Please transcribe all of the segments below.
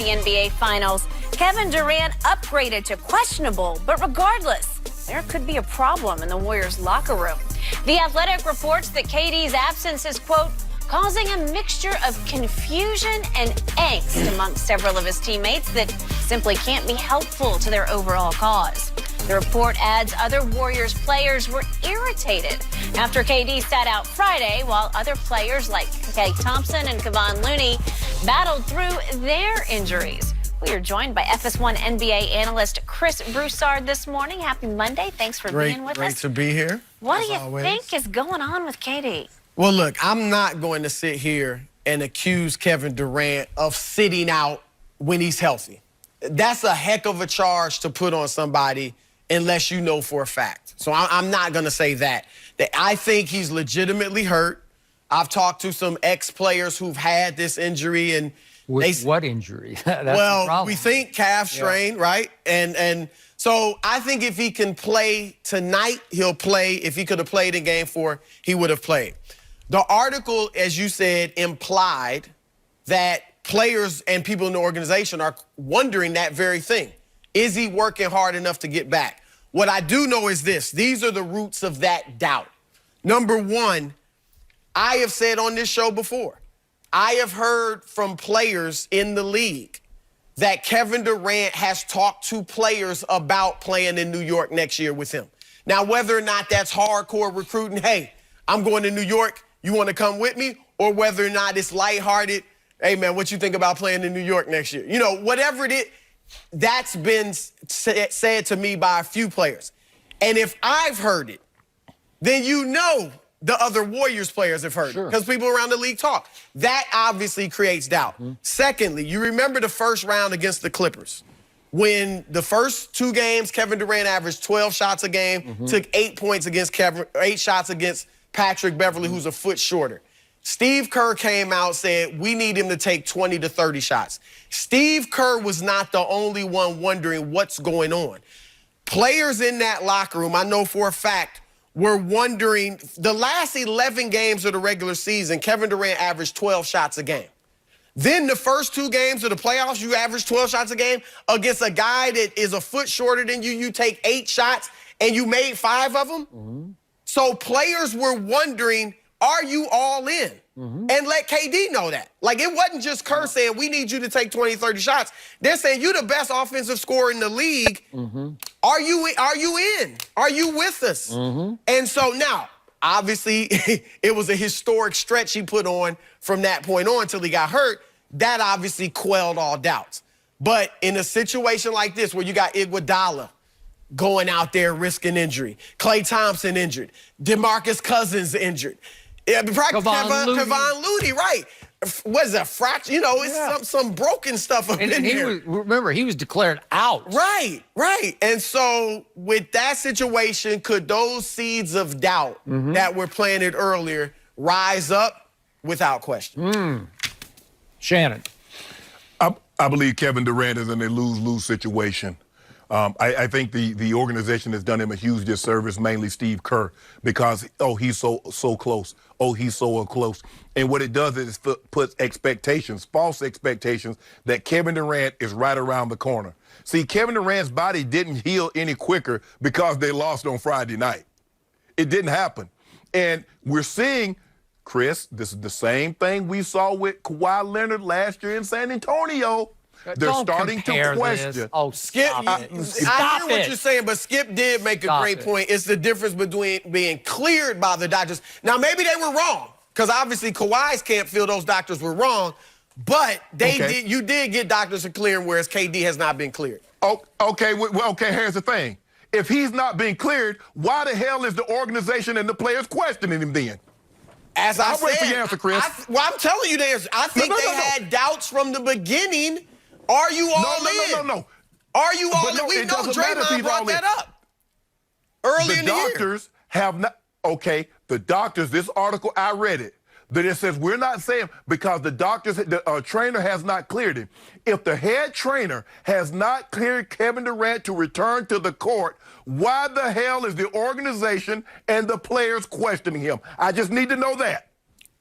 The NBA Finals, Kevin Durant upgraded to questionable, but regardless, there could be a problem in the Warriors' locker room. The Athletic reports that KD's absence is, quote, causing a mixture of confusion and angst amongst several of his teammates that simply can't be helpful to their overall cause. The report adds other Warriors players were irritated after KD sat out Friday, while other players like Klay Thompson and Kevon Looney battled through their injuries. We are joined by FS1 NBA analyst Chris Broussard this morning. Happy Monday. Thanks for being with us. Great to be here. What do you think is going on with KD? Well, look, I'm not going to sit here and accuse Kevin Durant of sitting out when he's healthy. That's a heck of a charge to put on somebody unless you know for a fact. So I'm not going to say that. I think he's legitimately hurt. I've talked to some ex-players who've had this injury. And what injury? Well, we think calf strain, right? And so I think if he can play tonight, he'll play. If he could have played in Game 4, he would have played. The article, as you said, implied that players and people in the organization are wondering that very thing. Is he working hard enough to get back? What I do know is this. These are the roots of that doubt. Number one, I have said on this show before, I have heard from players in the league that Kevin Durant has talked to players about playing in New York next year with him. Now, whether or not that's hardcore recruiting, hey, I'm going to New York, you want to come with me? Or whether or not it's lighthearted, hey, man, what you think about playing in New York next year? You know, whatever it is, that's been said to me by a few players. And if I've heard it, then you know the other Warriors players have heard it because people around the league talk. That obviously creates doubt. Secondly, you remember the first round against the Clippers when the first two games, Kevin Durant averaged 12 shots a game, took 8 points against 8 shots against Patrick Beverly, who's a foot shorter. Steve Kerr came out, said we need him to take 20 to 30 shots. Steve Kerr was not the only one wondering what's going on. Players in that locker room, I know for a fact, were wondering, the last 11 games of the regular season, Kevin Durant averaged 12 shots a game. Then the first 2 games of the playoffs, you average 12 shots a game against a guy that is a foot shorter than you. You take 8 shots and you made 5 of them. So players were wondering, are you all in? And let KD know that. Like, it wasn't just Kerr saying, we need you to take 20, 30 shots. They're saying, you're the best offensive scorer in the league. Are you in? Are you with us? And so now, obviously, it was a historic stretch he put on from that point on until he got hurt. That obviously quelled all doubts. But in a situation like this where you got Iguodala going out there risking injury, Klay Thompson injured, DeMarcus Cousins injured, Kevon Looney, right. What is that, fracture? You know, it's some broken stuff up in here. Remember, he was declared out. Right. And so with that situation, could those seeds of doubt that were planted earlier rise up? Without question. Shannon. I believe Kevin Durant is in a lose-lose situation. I think the organization has done him a huge disservice, mainly Steve Kerr, because, he's so close. He's so close. And what it does is puts expectations, false expectations, that Kevin Durant is right around the corner. See, Kevin Durant's body didn't heal any quicker because they lost on Friday night. It didn't happen. And we're seeing, Chris, this is the same thing we saw with Kawhi Leonard last year in San Antonio. They're starting to question. This. Oh, Skip, I hear what you're saying, but Skip did make a great point. It's the difference between being cleared by the doctors. Now, maybe they were wrong, because obviously Kawhi's camp feel those doctors were wrong, but you did get doctors to clear him, whereas KD has not been cleared. Okay, here's the thing. If he's not being cleared, why the hell is the organization and the players questioning him then? As I said, wait for your answer, Chris. I'm telling you the answer. I think they had doubts from the beginning. Are you all in? No. Are you all in? We know Draymond brought that up early in the year. The doctors have not, the doctors, this article, I read it, that it says we're not saying because the doctors, the trainer has not cleared him. If the head trainer has not cleared Kevin Durant to return to the court, why the hell is the organization and the players questioning him? I just need to know that.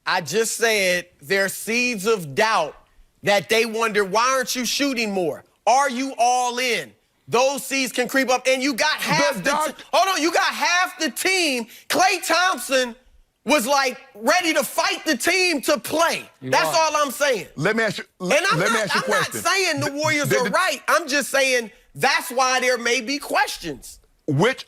I just said there are seeds of doubt that they wonder, why aren't you shooting more? Are you all in? Those seeds can creep up, and you got half you got half the team. Klay Thompson was like ready to fight the team to play. That's all I'm saying. Let me ask you. I'm not saying the Warriors are right. I'm just saying that's why there may be questions. Which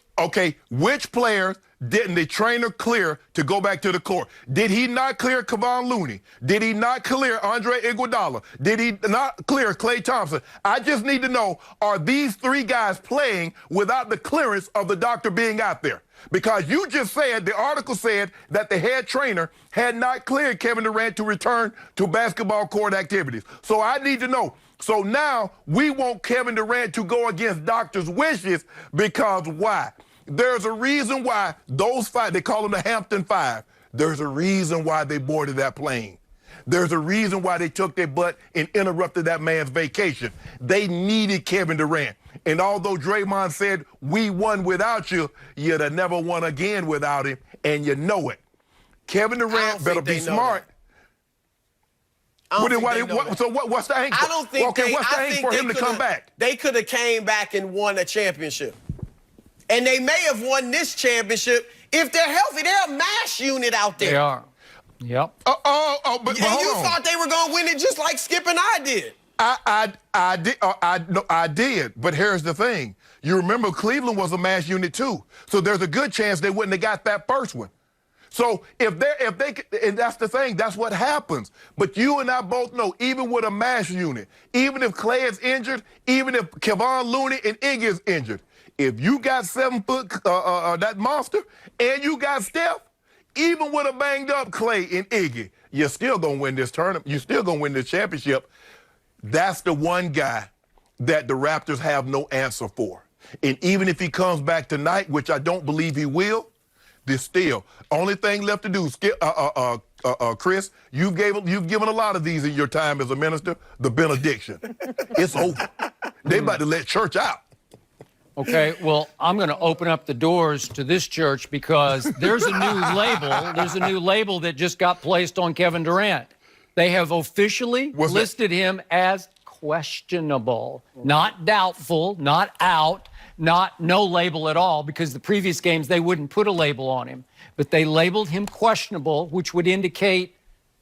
players didn't the trainer clear to go back to the court? Did he not clear Kevon Looney? Did he not clear Andre Iguodala? Did he not clear Klay Thompson? I just need to know, are these three guys playing without the clearance of the doctor being out there? Because you just said, the article said that the head trainer had not cleared Kevin Durant to return to basketball court activities. So I need to know. So now we want Kevin Durant to go against doctor's wishes because why? There's a reason why those five, they call them the Hampton Five. There's a reason why they boarded that plane. There's a reason why they took their butt and interrupted that man's vacation. They needed Kevin Durant. And although Draymond said, we won without you, you'd have never won again without him, and you know it. Kevin Durant better be smart. So what's the angst? I don't think what's the angst for him to come back? They could have came back and won a championship. And they may have won this championship. If they're healthy, they're a mass unit out there. They are. Yep. But and you thought they were going to win it just like Skip and I did. I did. But here's the thing. You remember Cleveland was a mass unit too. So there's a good chance they wouldn't have got that first one. So if they, and that's the thing, that's what happens. But you and I both know, even with a mass unit, even if Klay is injured, even if Kevon Looney and Iggy is injured, if you got 7 foot, that monster, and you got Steph, even with a banged up Klay and Iggy, you're still going to win this tournament. You're still going to win this championship. That's the one guy that the Raptors have no answer for. And even if he comes back tonight, which I don't believe he will, there's still only thing left to do. Chris, you've given a lot of these in your time as a minister. The benediction. It's over. They about to let church out. Okay, well, I'm going to open up the doors to this church because there's a new label. There's a new label that just got placed on Kevin Durant. They have officially listed him as questionable, not doubtful, not out, not no label at all, because the previous games they wouldn't put a label on him. But they labeled him questionable, which would indicate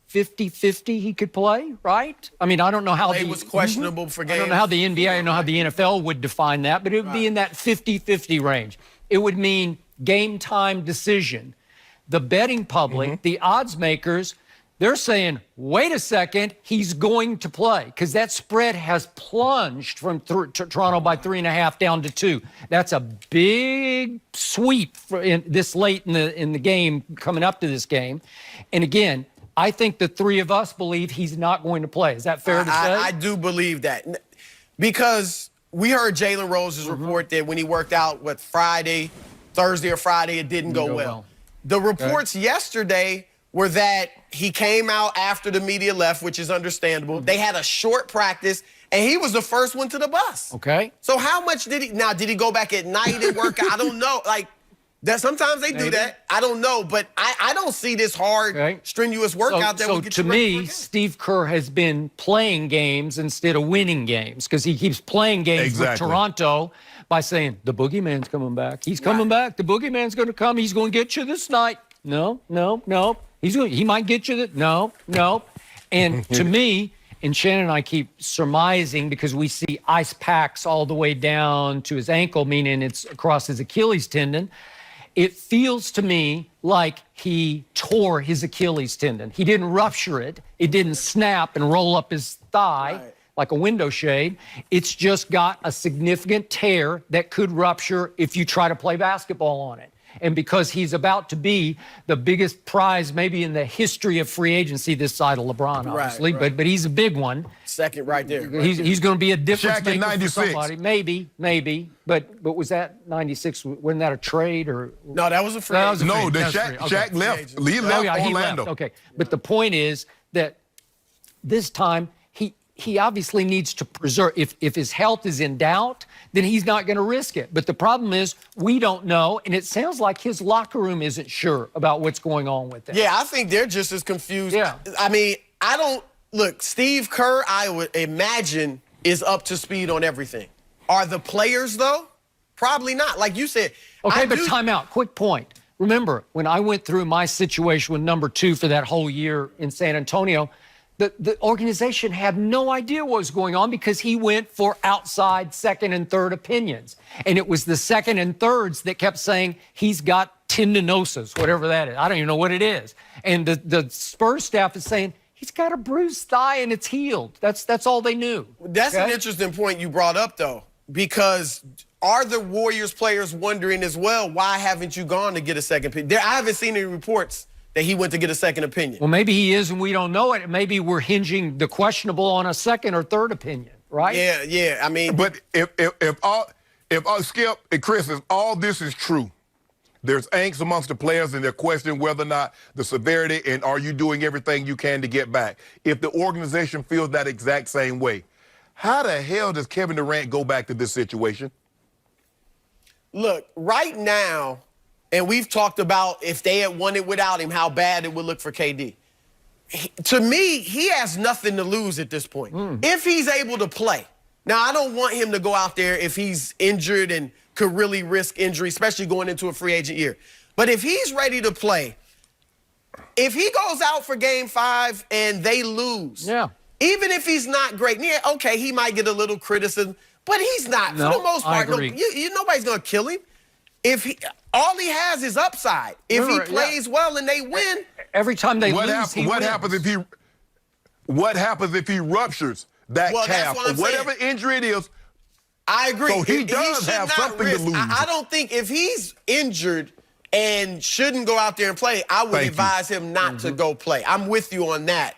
50-50 he could play, right? I mean, I don't know how he was questionable for games. I don't know how the NBA, I don't know how the NFL would define that, but it would be in that 50-50 range. It would mean game time decision. The betting public, the odds makers, they're saying, wait a second, he's going to play, because that spread has plunged from Toronto by 3.5 down to 2. That's a big sweep this late in the game, coming up to this game. And again, I think the three of us believe he's not going to play. Is that fair to say? I do believe that. Because we heard Jalen Rose's report that when he worked out, Thursday or Friday, it didn't go well. The reports yesterday were that he came out after the media left, which is understandable. They had a short practice, and he was the first one to the bus. Okay. So how much did he go back at night and work out? I don't know. Sometimes they do that. I don't know, but I don't see this hard, strenuous workout that will get you ready for a game. Steve Kerr has been playing games instead of winning games because he keeps playing games with Toronto by saying, the boogeyman's coming back. He's coming back. The boogeyman's going to come. He's going to get you this night. No. He might get you that. No. And to me, and Shannon and I keep surmising because we see ice packs all the way down to his ankle, meaning it's across his Achilles tendon. It feels to me like he tore his Achilles tendon. He didn't rupture it. It didn't snap and roll up his thigh like a window shade. It's just got a significant tear that could rupture if you try to play basketball on it. And because he's about to be the biggest prize maybe in the history of free agency this side of LeBron, obviously, but he's a big one. Second right there. He's going to be a difference maker for somebody. Maybe. But was that 96? Wasn't that a trade or? No, that was a free. Shaq left. Lee left Orlando. He left. Okay, but the point is that this time he obviously needs to preserve. If his health is in doubt, then he's not going to risk it. But the problem is we don't know, and it sounds like his locker room isn't sure about what's going on with it. Yeah, I think they're just as confused. Yeah. I mean, look, Steve Kerr, I would imagine, is up to speed on everything. Are the players, though? Probably not. Like you said. Okay, but time out. Quick point. Remember, when I went through my situation with number 2 for that whole year in San Antonio, the organization had no idea what was going on because he went for outside second and third opinions. And it was the second and thirds that kept saying he's got tendinosis, whatever that is. I don't even know what it is. And the Spurs staff is saying he's got a bruised thigh and it's healed. That's all they knew. That's an interesting point you brought up, though, because are the Warriors players wondering as well, why haven't you gone to get a second opinion? I haven't seen any reports that he went to get a second opinion. Well, maybe he is and we don't know it. Maybe we're hinging the questionable on a second or third opinion, right? Yeah. I mean, but if Skip and Chris, if all this is true, there's angst amongst the players and they're questioning whether or not the severity and are you doing everything you can to get back. If the organization feels that exact same way, how the hell does Kevin Durant go back to this situation? Look, right now, and we've talked about if they had won it without him, how bad it would look for KD. To me, he has nothing to lose at this point. If he's able to play. Now, I don't want him to go out there if he's injured and could really risk injury, especially going into a free agent year. But if he's ready to play, if he goes out for Game 5 and they lose, even if he's not great, okay, he might get a little criticism, but he's not. For the most part, nobody's going to kill him. All he has is upside. If he plays well and they win. Every time they lose, he what wins. What happens if he ruptures that calf or whatever injury it is? I agree. So he does have something to lose. I don't think if he's injured and shouldn't go out there and play, I would advise him not to go play. I'm with you on that.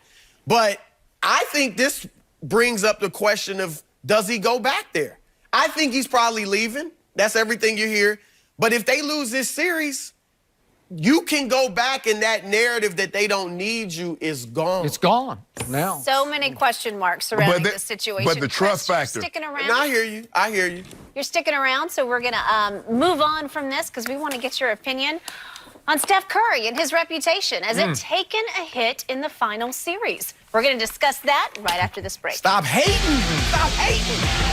But I think this brings up the question of, does he go back there? I think he's probably leaving. That's everything you hear. But if they lose this series, you can go back and that narrative that they don't need you is gone. It's gone now. So many question marks surrounding this situation. But the trust factor. You're sticking around. And I hear you. You're sticking around, so we're going to move on from this because we want to get your opinion on Steph Curry and his reputation. Has it taken a hit in the final series? We're going to discuss that right after this break. Stop hating. Stop hating.